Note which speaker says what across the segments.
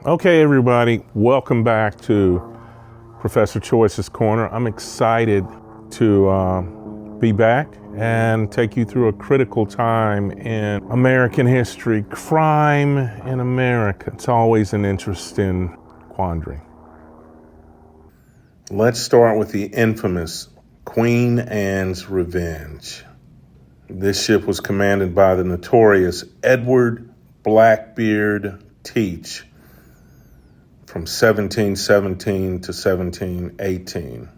Speaker 1: Okay, everybody, welcome back to Professor Choyce's Corner. I'm excited to be back and take you through a critical time in American history. Crime in America. It's always an interesting quandary. Let's start with the infamous Queen Anne's Revenge. This ship was commanded by the notorious Edward Blackbeard Teach from 1717 to 1718.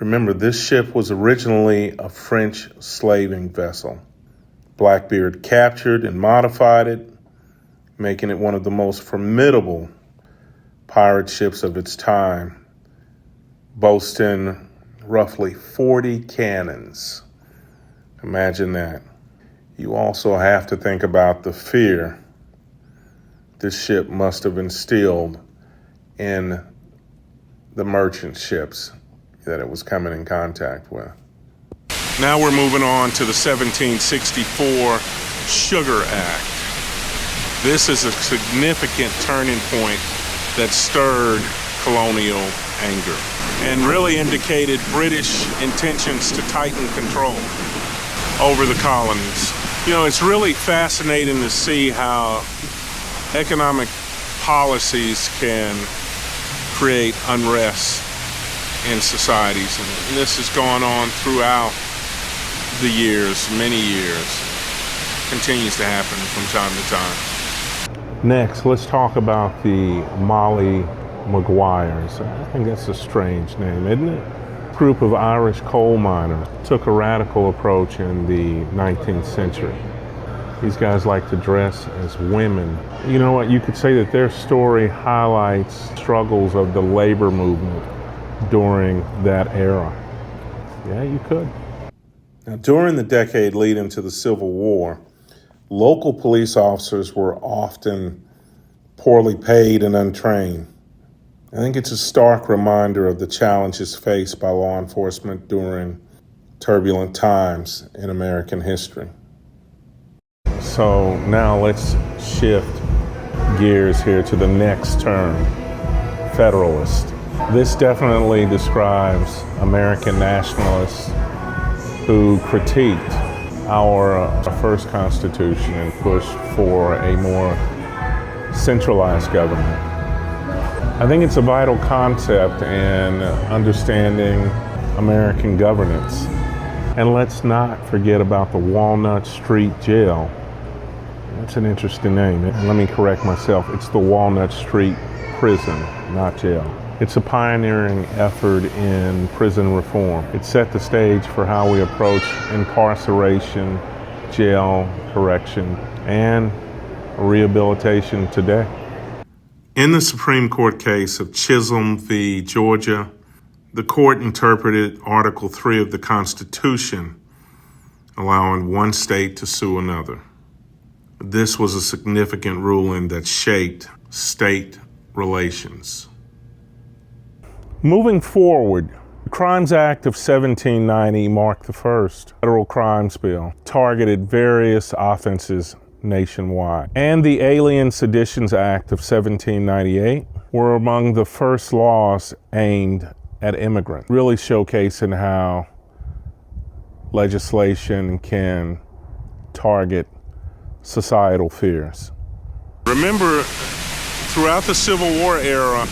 Speaker 1: Remember, this ship was originally a French slaving vessel. Blackbeard captured and modified it, making it one of the most formidable pirate ships of its time, boasting roughly 40 cannons. Imagine that. You also have to think about the fear this ship must have instilled in the merchant ships that it was coming in contact with. Now we're moving on to the 1764 Sugar Act. This is a significant turning point that stirred colonial anger and really indicated British intentions to tighten control over the colonies. You know, it's really fascinating to see how economic policies can create unrest in societies. And this has gone on throughout the years, many years. Continues to happen from time to time. Next, let's talk about the Molly Maguires. I think that's a strange name, isn't it? A group of Irish coal miners took a radical approach in the 19th century. These guys like to dress as women. You know what, you could say that their story highlights struggles of the labor movement during that era. Yeah, you could. Now, during the decade leading to the Civil War, local police officers were often poorly paid and untrained. I think it's a stark reminder of the challenges faced by law enforcement during turbulent times in American history. So now let's shift gears here to the next term, Federalist. This definitely describes American nationalists who critiqued our first Constitution and pushed for a more centralized government. I think it's a vital concept in understanding American governance. And let's not forget about the Walnut Street Jail. That's an interesting name. Let me correct myself. It's the Walnut Street Prison, not jail. It's a pioneering effort in prison reform. It set the stage for how we approach incarceration, jail, correction, and rehabilitation today. In the Supreme Court case of Chisholm v. Georgia, the court interpreted Article 3 of the Constitution, allowing one state to sue another. This was a significant ruling that shaped state relations. Moving forward, the Crimes Act of 1790 marked the first federal crimes bill, targeted various offenses nationwide. And the Alien and Sedition Acts of 1798 were among the first laws aimed at immigrants, really showcasing how legislation can target societal fears. Remember, throughout the Civil War era,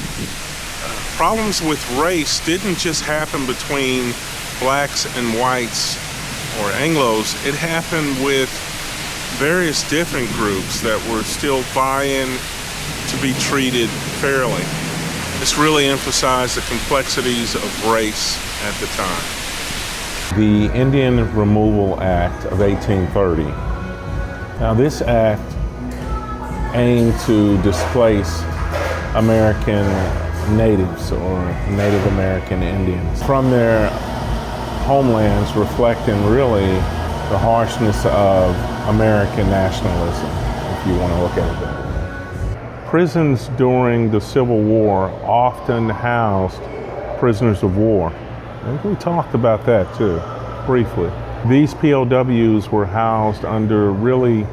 Speaker 1: problems with race didn't just happen between blacks and whites or Anglos. It happened with various different groups that were still vying to be treated fairly. This really emphasized the complexities of race at the time. The Indian Removal Act of 1830. Now, this act aimed to displace American natives or Native American Indians from their homelands, reflecting really the harshness of American nationalism, if you want to look at it that way. Prisons during the Civil War often housed prisoners of war. I think we talked about that too, briefly. These POWs were housed under really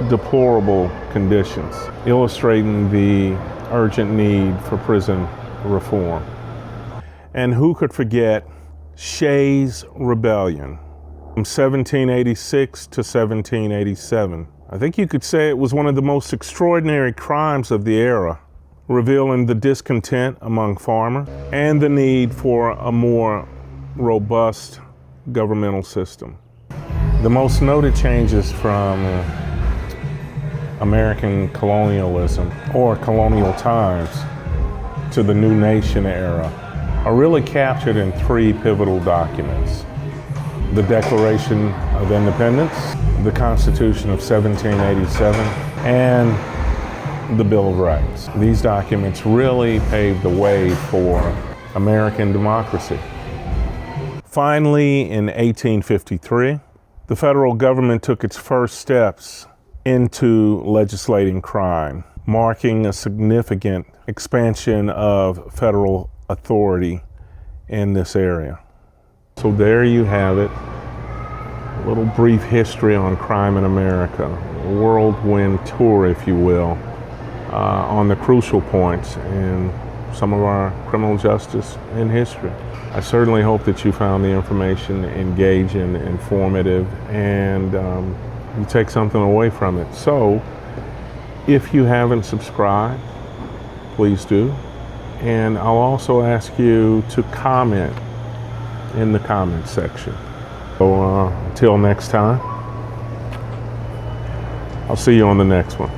Speaker 1: deplorable conditions, illustrating the urgent need for prison reform. And who could forget Shays' Rebellion from 1786 to 1787. I think you could say it was one of the most extraordinary crimes of the era, revealing the discontent among farmers and the need for a more robust governmental system. The most noted changes from American colonialism or colonial times to the new nation era are really captured in three pivotal documents: the Declaration of Independence, the Constitution of 1787, and the Bill of Rights. These documents really paved the way for American democracy. Finally, in 1853, the federal government took its first steps into legislating crime, marking a significant expansion of federal authority in this area. So there you have it, a little brief history on crime in America, a whirlwind tour, if you will, on the crucial points in some of our criminal justice in history. I certainly hope that you found the information engaging, informative, and you take something away from it. So, if you haven't subscribed, please do. And I'll also ask you to comment in the comments section. So until next time, I'll see you on the next one.